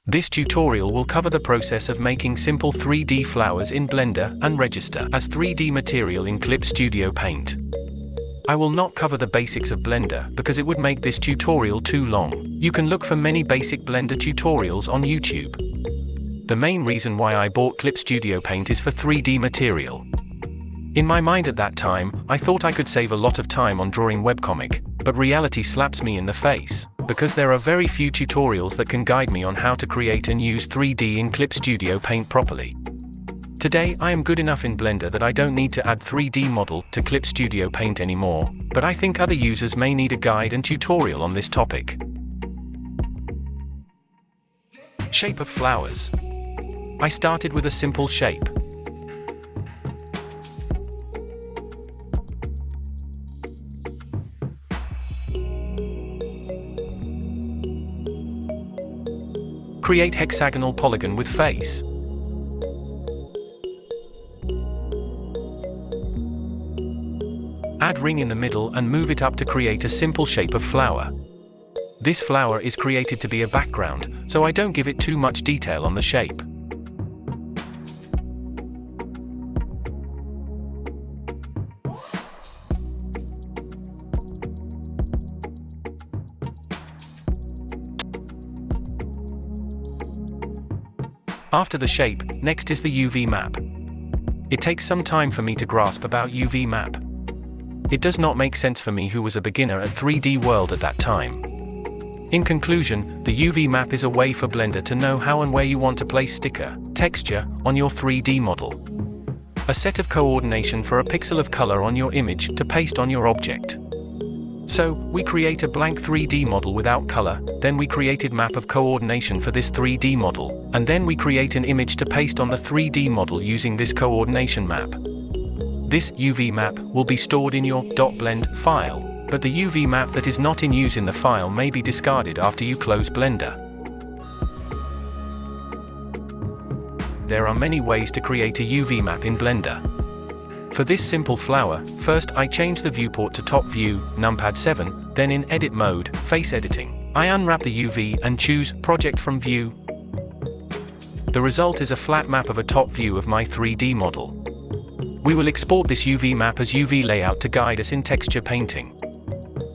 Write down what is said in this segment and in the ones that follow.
This tutorial will cover the process of making simple 3D flowers in Blender and register as 3D material in Clip Studio Paint. I will not cover the basics of Blender because it would make this tutorial too long. You can look for many basic Blender tutorials on YouTube. The main reason why I bought Clip Studio Paint is for 3D material. In my mind at that time, I thought I could save a lot of time on drawing webcomic, but reality slaps me in the face, because there are very few tutorials that can guide me on how to create and use 3D in Clip Studio Paint properly. Today I am good enough in Blender that I don't need to add 3D model to Clip Studio Paint anymore, but I think other users may need a guide and tutorial on this topic. Shape of flowers. I started with a simple shape. Create hexagonal polygon with face. Add ring in the middle and move it up to create a simple shape of flower. This flower is created to be a background, so I don't give it too much detail on the shape. After the shape, next is the UV map. It takes some time for me to grasp about UV map. It does not make sense for me who was a beginner at 3D World at that time. In conclusion, the UV map is a way for Blender to know how and where you want to place sticker, texture, on your 3D model. A set of coordination for a pixel of color on your image to paste on your object. So, we create a blank 3D model without color, then we created map of coordination for this 3D model, and then we create an image to paste on the 3D model using this coordination map. This UV map will be stored in your .blend file, but the UV map that is not in use in the file may be discarded after you close Blender. There are many ways to create a UV map in Blender. For this simple flower, first I change the viewport to top view, numpad 7, then in edit mode, face editing, I unwrap the UV and choose project from view. The result is a flat map of a top view of my 3D model. We will export this UV map as UV layout to guide us in texture painting.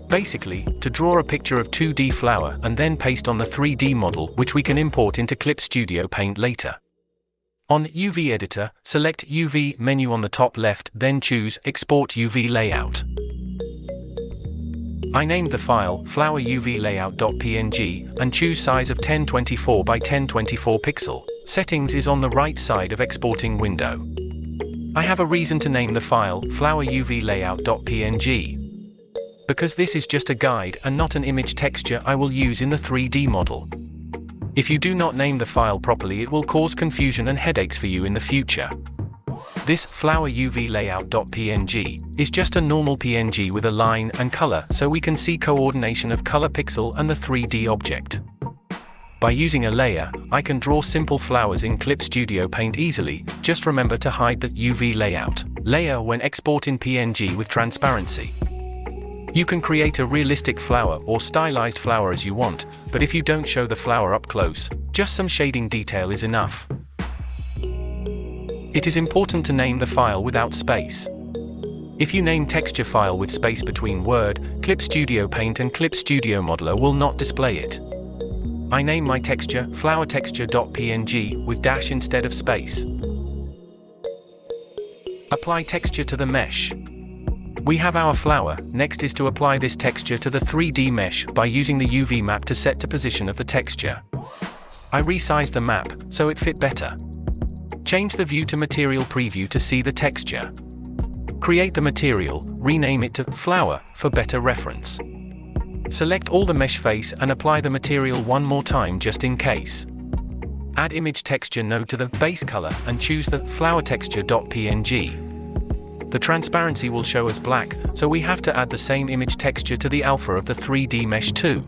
Basically, to draw a picture of 2D flower and then paste on the 3D model, which we can import into Clip Studio Paint later. On UV Editor, select UV menu on the top left, then choose Export UV Layout. I named the file floweruvlayout.png and choose size of 1024 by 1024 pixel. Settings is on the right side of exporting window. I have a reason to name the file floweruvlayout.png. Because this is just a guide and not an image texture I will use in the 3D model. If you do not name the file properly, it will cause confusion and headaches for you in the future. This floweruvlayout.png is just a normal PNG with a line and color, so we can see coordination of color pixel and the 3D object. By using a layer, I can draw simple flowers in Clip Studio Paint easily. Just remember to hide the UV layout layer when exporting PNG with transparency. You can create a realistic flower or stylized flower as you want, but if you don't show the flower up close, just some shading detail is enough. It is important to name the file without space. If you name texture file with space between Word, Clip Studio Paint and Clip Studio Modeler will not display it. I name my texture flowertexture.png with dash instead of space. Apply texture to the mesh. We have our flower, next is to apply this texture to the 3D mesh by using the UV map to set the position of the texture. I resized the map, so it fit better. Change the view to material preview to see the texture. Create the material, rename it to flower for better reference. Select all the mesh face and apply the material one more time just in case. Add image texture node to the base color and choose the flowertexture.png. The transparency will show as black, so we have to add the same image texture to the alpha of the 3D mesh too.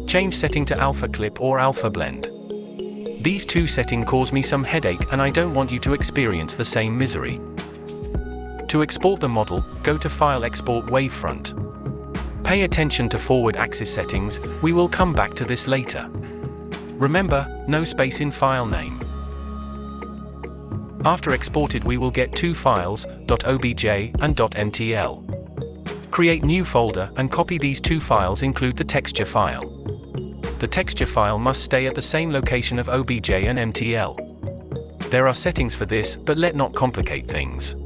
Change setting to alpha clip or alpha blend. These two settings cause me some headache and I don't want you to experience the same misery. To export the model, go to File, Export Wavefront. Pay attention to forward axis settings, we will come back to this later. Remember, no space in file name. After exported we will get two files, .obj and .mtl. Create new folder and copy these two files, include the texture file. The texture file must stay at the same location of obj and mtl. There are settings for this, but let not complicate things.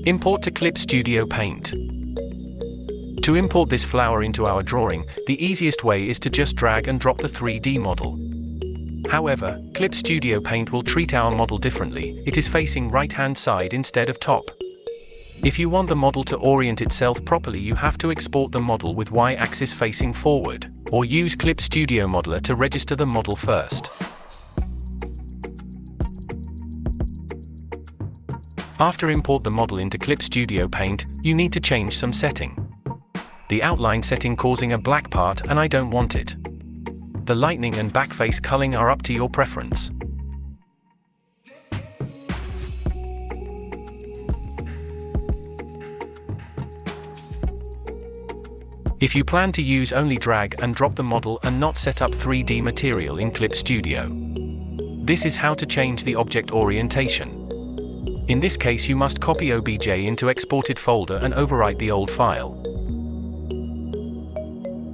Import to Clip Studio Paint. To import this flower into our drawing, the easiest way is to just drag and drop the 3D model. However, Clip Studio Paint will treat our model differently, it is facing right-hand side instead of top. If you want the model to orient itself properly, you have to export the model with Y-axis facing forward, or use Clip Studio Modeler to register the model first. After import the model into Clip Studio Paint, you need to change some setting. The outline setting causing a black part and I don't want it. The lightning and backface culling are up to your preference. If you plan to use only drag and drop the model and not set up 3D material in Clip Studio, this is how to change the object orientation. In this case you must copy OBJ into exported folder and overwrite the old file.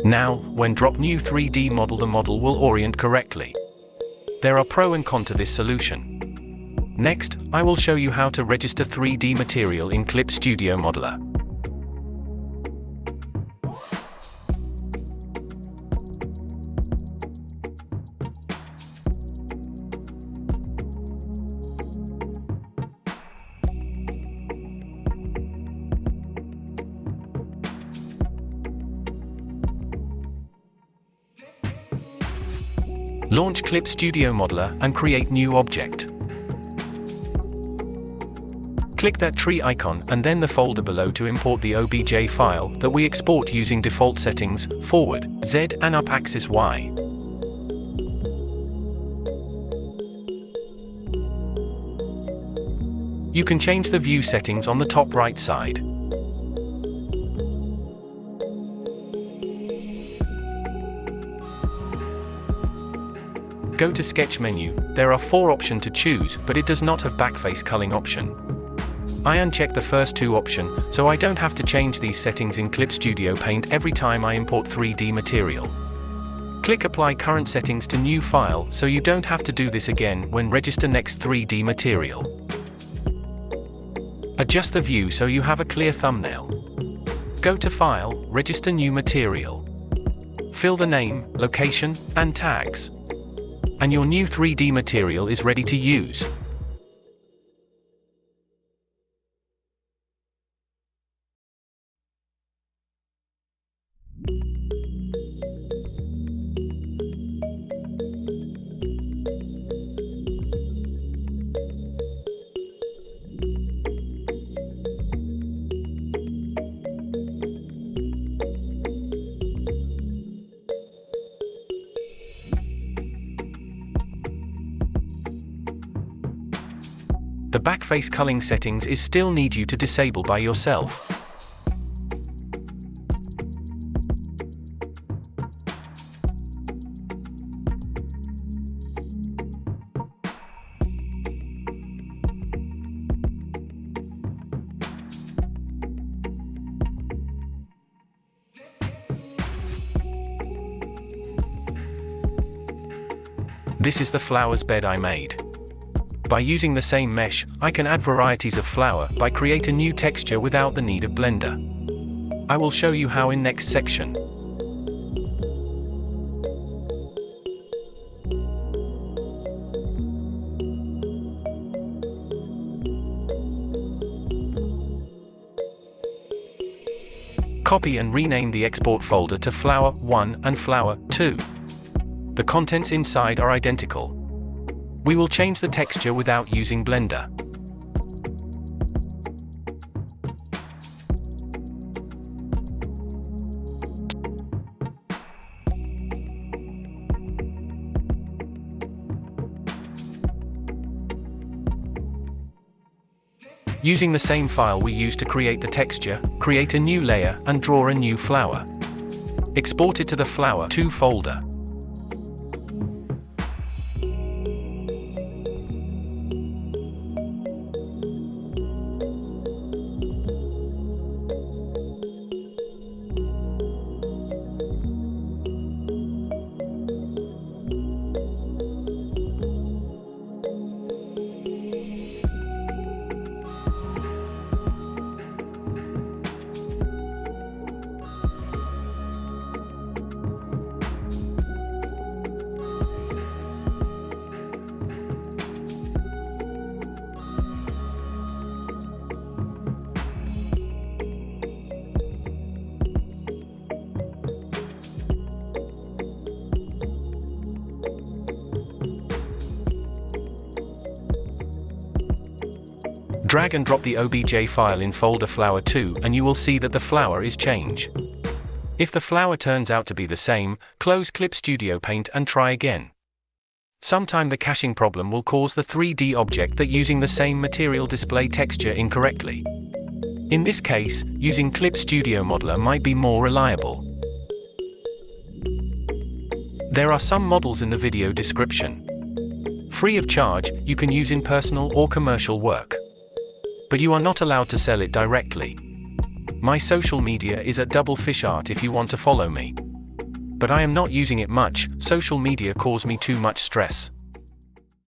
Now, when drop new 3D model, the model will orient correctly. There are pro and con to this solution. Next, I will show you how to register 3D material in Clip Studio Modeler. Launch Clip Studio Modeler and create new object. Click that tree icon and then the folder below to import the OBJ file that we export using default settings, forward, Z and up axis Y. You can change the view settings on the top right side. Go to Sketch menu, there are 4 options to choose, but it does not have backface culling option. I uncheck the first 2 options, so I don't have to change these settings in Clip Studio Paint every time I import 3D material. Click Apply Current Settings to New File, so you don't have to do this again when register next 3D material. Adjust the view so you have a clear thumbnail. Go to File, Register New Material. Fill the name, location, and tags. And your new 3D material is ready to use. The backface culling settings is still need you to disable by yourself. This is the flowers bed I made. By using the same mesh, I can add varieties of flower by create a new texture without the need of Blender. I will show you how in next section. Copy and rename the export folder to Flower 1 and Flower 2. The contents inside are identical. We will change the texture without using Blender. Using the same file we used to create the texture, create a new layer and draw a new flower. Export it to the Flower 2 folder. Drag and drop the OBJ file in folder Flower 2 and you will see that the flower is changed. If the flower turns out to be the same, close Clip Studio Paint and try again. Sometime the caching problem will cause the 3D object that using the same material display texture incorrectly. In this case, using Clip Studio Modeler might be more reliable. There are some models in the video description. Free of charge, you can use in personal or commercial work. But you are not allowed to sell it directly. My social media is at Double Fish Art if you want to follow me. But I am not using it much, social media cause me too much stress.